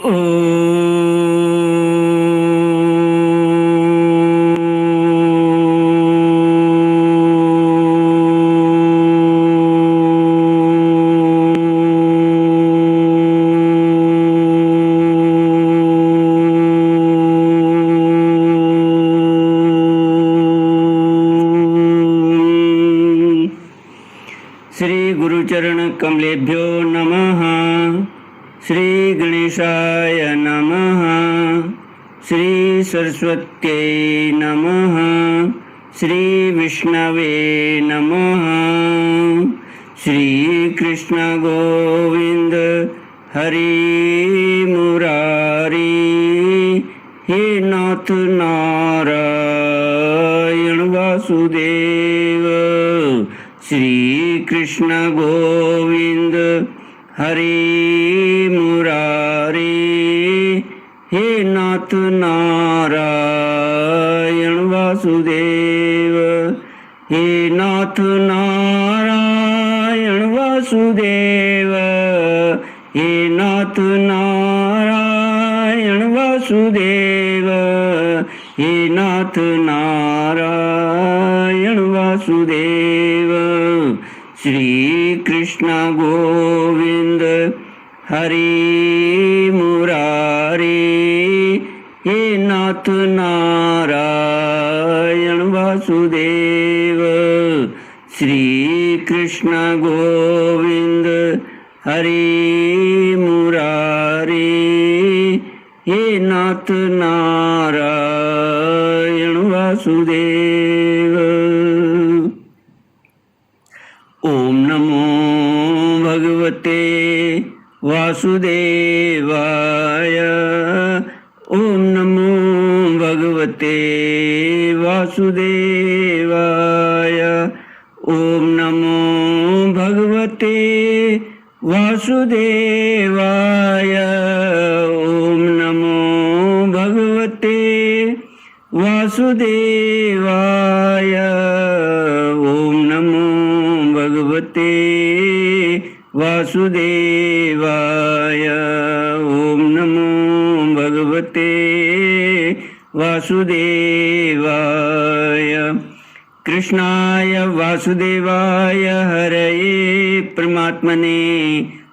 श्री गुरुचरण कमलेभ्यो नमः। श्री गणेशाय नमः। श्री सरस्वत्यै नमः। श्री विष्णवे नमः। श्री कृष्ण गोविंद हरि मुरारी, हे नाथ नारायण वासुदेव। श्री कृष्ण गोविंद हरि मुरारी, हे नाथ नारायण वासुदेव। हे नाथ नारायण वासुदेव। हे नाथ नारायण वासुदेव। हे नाथ नारायण वासुदेव। श्री कृष्ण गोविंद हरि मुरारी, हे नाथ नारायण वासुदेव। श्री कृष्ण गोविंद हरि मुरारी, हे नाथ नारायण वासुदेव। ओम नमो भगवते वासुदेवाय। ओम नमो भगवते वासुदेवाय। ओम नमो भगवते वासुदेवाय। ओम नमो भगवते वासुदेवाय। ओम नमो भगवते वासुदेवाय। ओम नमो भगवते वासुदेवाय। कृष्णाय वासुदेवाय हरये परमात्मने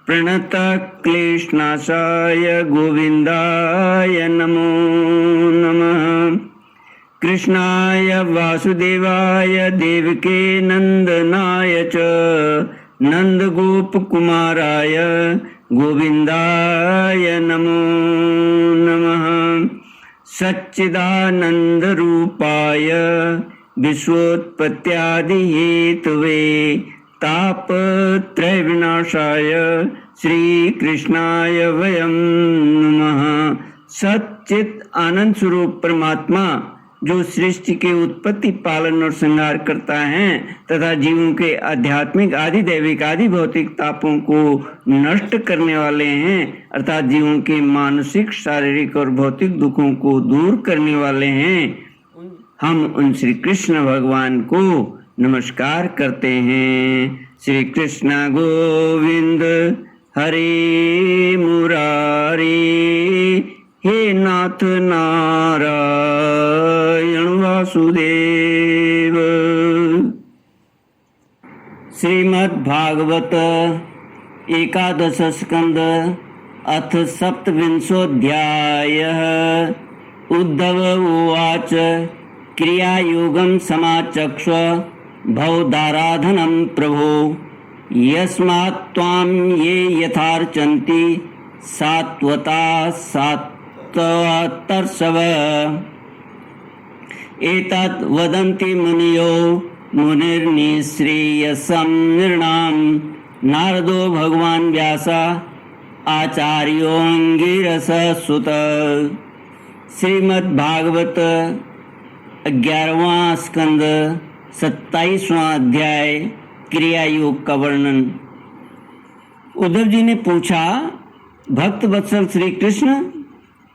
प्रणतक्लेशनाशाय गोविन्दाय नमो नमः। कृष्णाय वासुदेवाय देवके नंदनाय च नंदगोपकुमाराय गोविन्दाय नमो नमः। सच्चिदानन्दरूपाय विश्वोत्पत्त्यादिहेतवे तापत्रयविनाशाय श्रीकृष्णाय वयं नमः। सच्चित आनंद स्वरूप परमात्मा जो सृष्टि के उत्पत्ति, पालन और संहार करता है तथा जीवों के आध्यात्मिक, आदि दैविक, आदि भौतिक तापों को नष्ट करने वाले हैं, अर्थात जीवों के मानसिक, शारीरिक और भौतिक दुखों को दूर करने वाले हैं, हम उन श्री कृष्ण भगवान को नमस्कार करते हैं। श्री कृष्ण गोविंद हरि मुरारी, हे नाथ नारायण वासुदेव। श्रीमद् भागवत एकादश स्कंद अथ सप्तविंशोऽध्यायः। उद्धव उवाच क्रियायोगं समाचक्ष्व भवदाराधनं प्रभो, यस्मात् त्वां ये यथार्चन्ति सात्वता सात्वतर्षभ। एतत् वदन्ति मुनयो मुनिर्निःश्रेयसं नृणां। नारदो भगवान् व्यास आचार्योऽङ्गिरस सुत। श्रीमद् भागवत 11वां स्कंद 27वां अध्याय क्रिया योग का वर्णन। उद्धव जी ने पूछा, भक्त वत्सल श्री कृष्ण,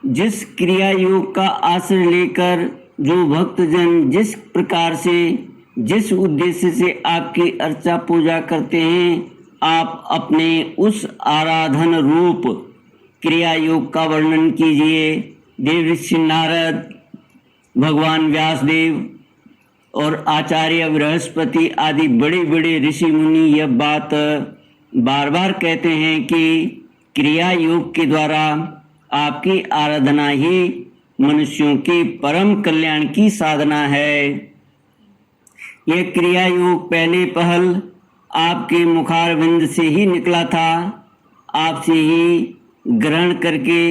जिस क्रिया योग का आश्रय लेकर जो भक्तजन जिस प्रकार से, जिस उद्देश्य से आपकी अर्चा पूजा करते हैं, आप अपने उस आराधन रूप क्रिया योग का वर्णन कीजिए। देवर्षि नारद, भगवान व्यासदेव और आचार्य बृहस्पति आदि बड़े बड़े ऋषि मुनि यह बात बार बार कहते हैं कि क्रिया योग के द्वारा आपकी आराधना ही मनुष्यों के परम कल्याण की साधना है। यह क्रिया योग पहले पहल आपके मुखारविंद से ही निकला था। आपसे ही ग्रहण करके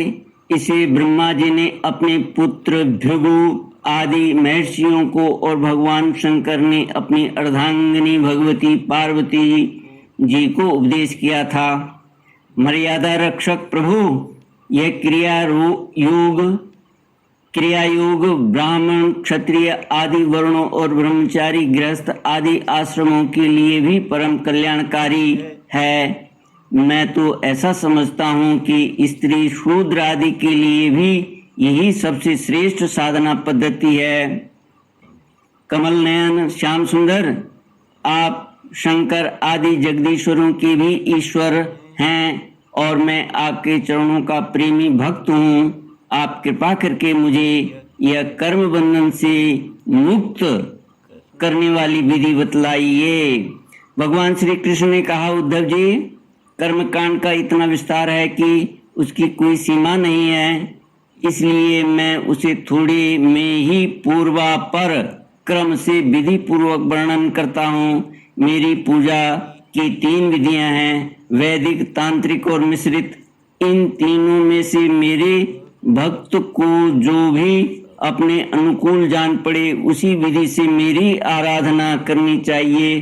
इसे ब्रह्मा जी ने अपने पुत्र भृगु आदि महर्षियों को और भगवान शंकर ने अपनी अर्धांगिनी भगवती पार्वती जी को उपदेश किया था। मर्यादा रक्षक प्रभु, यह क्रिया योग ब्राह्मण, क्षत्रिय आदि वर्णों और ब्रह्मचारी, गृहस्थ आदि आश्रमों के लिए भी परम कल्याणकारी है। मैं तो ऐसा समझता हूँ कि स्त्री शूद्र आदि के लिए भी यही सबसे श्रेष्ठ साधना पद्धति है। कमल नयन श्याम सुंदर, आप शंकर आदि जगदीश्वरों के भी ईश्वर हैं और मैं आपके चरणों का प्रेमी भक्त हूँ। आप कृपा करके मुझे यह कर्म बंधन से मुक्त करने वाली विधि बतलाइए। भगवान श्री कृष्ण ने कहा, उद्धव जी, कर्म कांड का इतना विस्तार है कि उसकी कोई सीमा नहीं है, इसलिए मैं उसे थोड़े में ही पूर्वापर क्रम से विधि पूर्वक वर्णन करता हूँ। मेरी पूजा की 3 विधियां हैं, वैदिक, तांत्रिक और मिश्रित। इन तीनों में से मेरे भक्त को जो भी अपने अनुकूल जान पड़े उसी विधि से मेरी आराधना करनी चाहिए।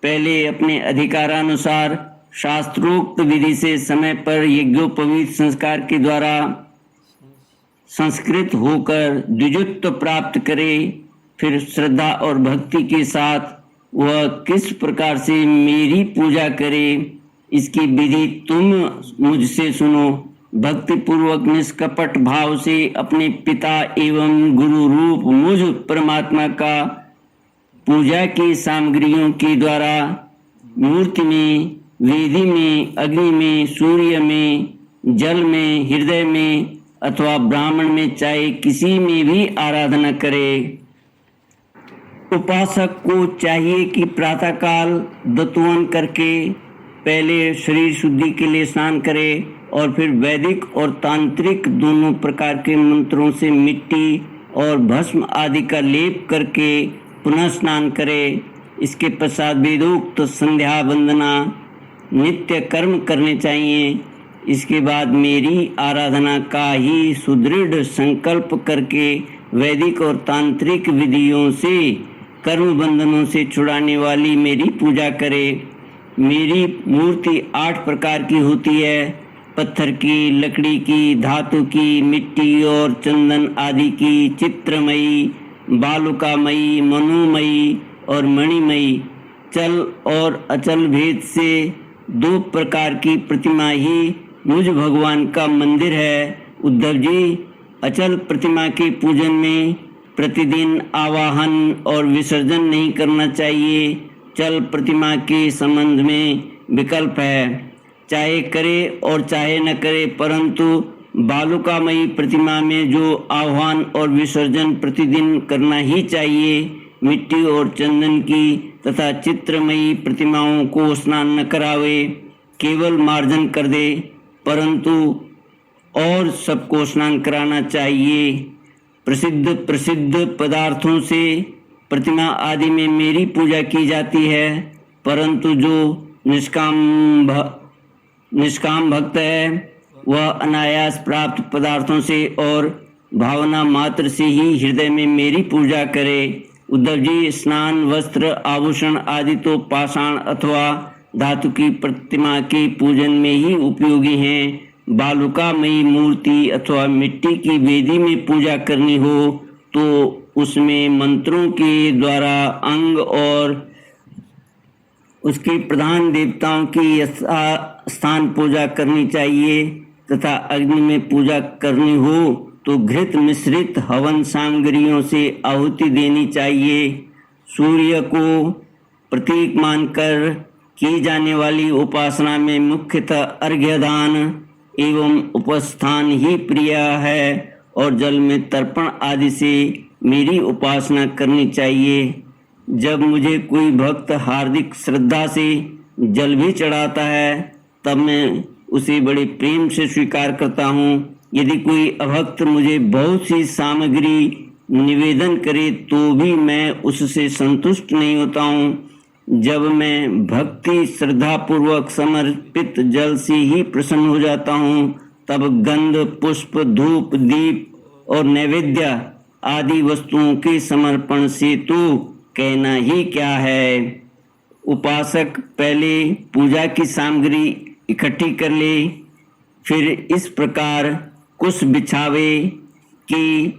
पहले अपने अधिकारानुसार शास्त्रोक्त विधि से समय पर यज्ञोपवीत संस्कार के द्वारा संस्कृत होकर द्विजत्व प्राप्त करे। फिर श्रद्धा और भक्ति के साथ वह किस प्रकार से मेरी पूजा करे, इसकी विधि तुम मुझसे सुनो। भक्ति पूर्वक निष्कपट भाव से अपने पिता एवं गुरु रूप मुझ परमात्मा का पूजा की सामग्रियों के द्वारा मूर्ति में, वेदी में, अग्नि में, सूर्य में, जल में, हृदय में अथवा ब्राह्मण में, चाहे किसी में भी आराधना करे। उपासक को चाहिए कि प्रातःकाल दत्तवन करके पहले शरीर शुद्धि के लिए स्नान करे और फिर वैदिक और तांत्रिक दोनों प्रकार के मंत्रों से मिट्टी और भस्म आदि का लेप करके पुनः स्नान करे। इसके पश्चात वेदोक्त संध्या वंदना नित्य कर्म करने चाहिए। इसके बाद मेरी आराधना का ही सुदृढ़ संकल्प करके वैदिक और तांत्रिक विधियों से कर्म बंधनों से छुड़ाने वाली मेरी पूजा करे। मेरी मूर्ति 8 प्रकार की होती है, पत्थर की, लकड़ी की, धातु की, मिट्टी और चंदन आदि की, चित्रमयी, बालुकामयी, मनोमयी और मणिमयी। चल और अचल भेद से 2 प्रकार की प्रतिमा ही मुझ भगवान का मंदिर है। उद्धव जी, अचल प्रतिमा के पूजन में प्रतिदिन आवाहन और विसर्जन नहीं करना चाहिए। चल प्रतिमा के संबंध में विकल्प है, चाहे करे और चाहे न करे, परंतु बालुकामयी प्रतिमा में जो आह्वान और विसर्जन प्रतिदिन करना ही चाहिए। मिट्टी और चंदन की तथा चित्रमयी प्रतिमाओं को स्नान न करावे, केवल मार्जन कर दे, परंतु और सबको स्नान कराना चाहिए। प्रसिद्ध पदार्थों से प्रतिमा आदि में मेरी पूजा की जाती है, परंतु जो निष्काम भक्त है वह अनायास प्राप्त पदार्थों से और भावना मात्र से ही हृदय में मेरी पूजा करे। उद्धव जी, स्नान, वस्त्र, आभूषण आदि तो पाषाण अथवा धातु की प्रतिमा के पूजन में ही उपयोगी हैं। बालुकामयी मूर्ति अथवा मिट्टी की वेदी में पूजा करनी हो तो उसमें मंत्रों के द्वारा अंग और उसके प्रधान देवताओं की स्थान पूजा करनी चाहिए तथा अग्नि में पूजा करनी हो तो घृत मिश्रित हवन सामग्रियों से आहुति देनी चाहिए। सूर्य को प्रतीक मानकर की जाने वाली उपासना में मुख्यतः अर्घ्य दान एवं उपस्थान ही प्रिय है और जल में तर्पण आदि से मेरी उपासना करनी चाहिए। जब मुझे कोई भक्त हार्दिक श्रद्धा से जल भी चढ़ाता है तब मैं उसे बड़े प्रेम से स्वीकार करता हूँ। यदि कोई अभक्त मुझे बहुत सी सामग्री निवेदन करे तो भी मैं उससे संतुष्ट नहीं होता हूँ। जब मैं भक्ति श्रद्धा पूर्वक समर्पित जल से ही प्रसन्न हो जाता हूँ तब गंध पुष्प धूप दीप और नैवेद्य आदि वस्तुओं के समर्पण से तो कहना ही क्या है। उपासक पहले पूजा की सामग्री इकट्ठी कर ले, फिर इस प्रकार कुश बिछावे कि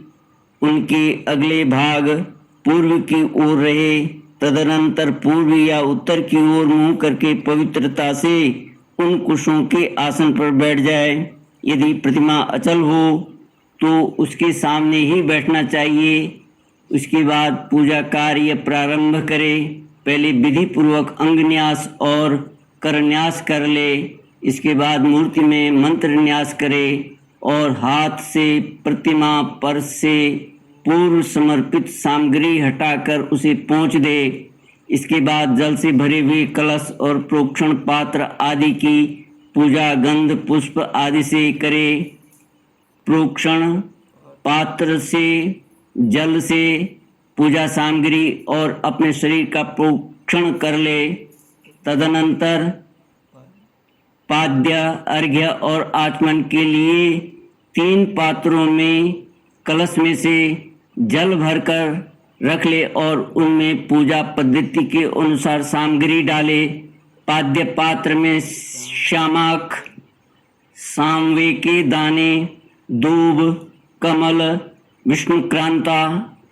उनके अगले भाग पूर्व की ओर रहे। तदनंतर पूर्व या उत्तर की ओर मुंह करके पवित्रता से उन कुशों के आसन पर बैठ जाए। यदि प्रतिमा अचल हो तो उसके सामने ही बैठना चाहिए। उसके बाद पूजा कार्य प्रारंभ करे। पहले विधि पूर्वक अंगन्यास और करन्यास कर ले। इसके बाद मूर्ति में मंत्र न्यास करे और हाथ से प्रतिमा पर से पूर्व समर्पित सामग्री हटाकर उसे पोंछ दे। इसके बाद जल से भरे हुए कलश और प्रोक्षण पात्र आदि की पूजा गंध पुष्प आदि से करे। प्रोक्षण पात्र से जल से पूजा सामग्री और अपने शरीर का प्रोक्षण कर ले। तदनंतर पाद्य अर्घ्य और आचमन के लिए 3 पात्रों में कलश में से जल भरकर रख ले और उनमें पूजा पद्धति के अनुसार सामग्री डाले। पाद्य पात्र में श्यामाक सांवे के दाने दूब कमल विष्णुक्रांता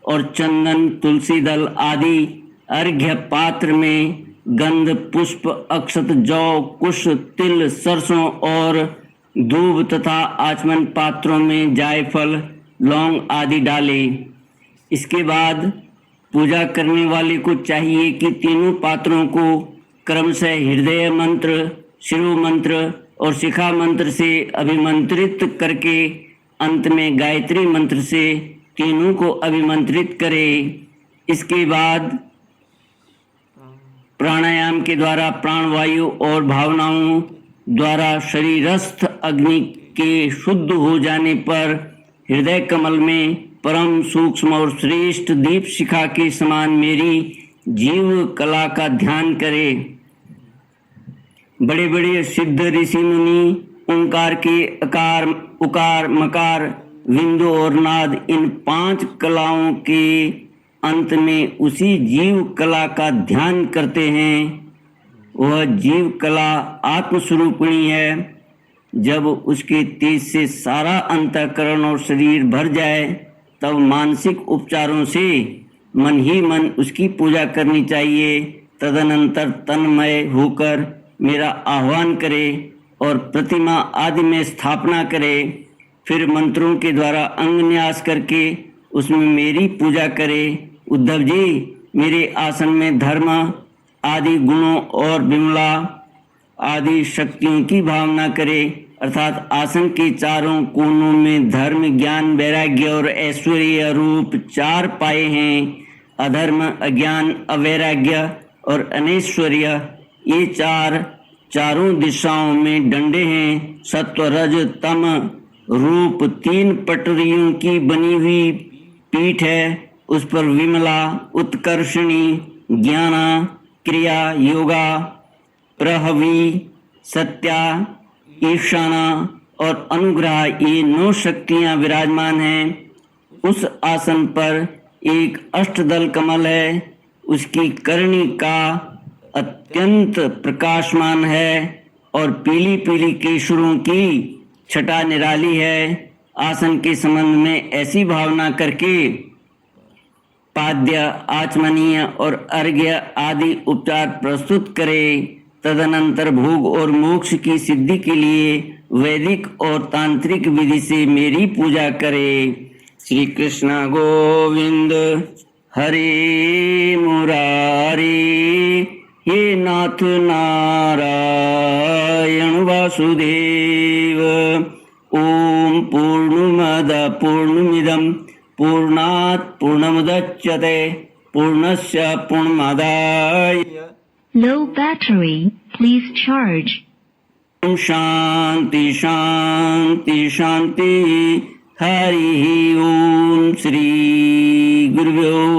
और चंदन तुलसी दल आदि। अर्घ्य पात्र में गंध पुष्प अक्षत जौ कुश तिल सरसों और दूब तथा आचमन पात्रों में जायफल लौंग आदि डाले। इसके बाद पूजा करने वाले को चाहिए कि तीनों पात्रों को क्रमशः हृदय मंत्र शिरो मंत्र और शिखा मंत्र से अभिमंत्रित करके अंत में गायत्री मंत्र से तीनों को अभिमंत्रित करे। इसके बाद प्राणायाम के द्वारा प्राणवायु और भावनाओं द्वारा शरीरस्थ अग्नि के शुद्ध हो जाने पर हृदय कमल में परम सूक्ष्म और श्रेष्ठ दीप शिखा के समान मेरी जीव कला का ध्यान करे। बड़े बड़े सिद्ध ऋषि मुनि ओंकार के अकार उकार मकार विंदु और नाद इन 5 कलाओं के अंत में उसी जीव कला का ध्यान करते हैं। वह जीव कला आत्मस्वरूपिणी है। जब उसके तेज से सारा अंतःकरण और शरीर भर जाए तब मानसिक उपचारों से मन ही मन उसकी पूजा करनी चाहिए। तदनंतर तन्मय होकर मेरा आह्वान करे और प्रतिमा आदि में स्थापना करे। फिर मंत्रों के द्वारा अंगन्यास करके उसमें मेरी पूजा करे। उद्धव जी, मेरे आसन में धर्म आदि गुणों और विमला आदि शक्तियों की भावना करे। अर्थात आसन के चारों कोनों में धर्म ज्ञान वैराग्य और ऐश्वर्य रूप 4 पाए हैं। अधर्म अज्ञान अवैराग्य और अनैश्वर्य ये चारों दिशाओं में डंडे हैं। सत्व रज तम रूप 3 पटरियों की बनी हुई पीठ है। उस पर विमला उत्कर्षणी ज्ञाना क्रिया योगा प्रहवी सत्या ईशाना और अनुग्रह ये 9 शक्तियां विराजमान हैं। उस आसन पर एक अष्टदल कमल है। उसकी करणी का अत्यंत प्रकाशमान है और पीली पीली केशरों की छटा निराली है। आसन के संबंध में ऐसी भावना करके पाद्य आचमनीय और अर्घ्य आदि उपचार प्रस्तुत करे। तदनंतर भोग और मोक्ष की सिद्धि के लिए वैदिक और तांत्रिक विधि से मेरी पूजा करे। श्री कृष्ण गोविंद हरे मुरारी हे नाथ नारायण वासुदेव। एव। ॐ पूर्णमद पूर्णमिदं पूर्णात् पूर्णमुदच्यते पूर्णस्य पूर्णमादाय। Low battery, please charge. ॐ शान्ति शान्ति शान्ति। हरिः ॐ श्री गुरुभ्यो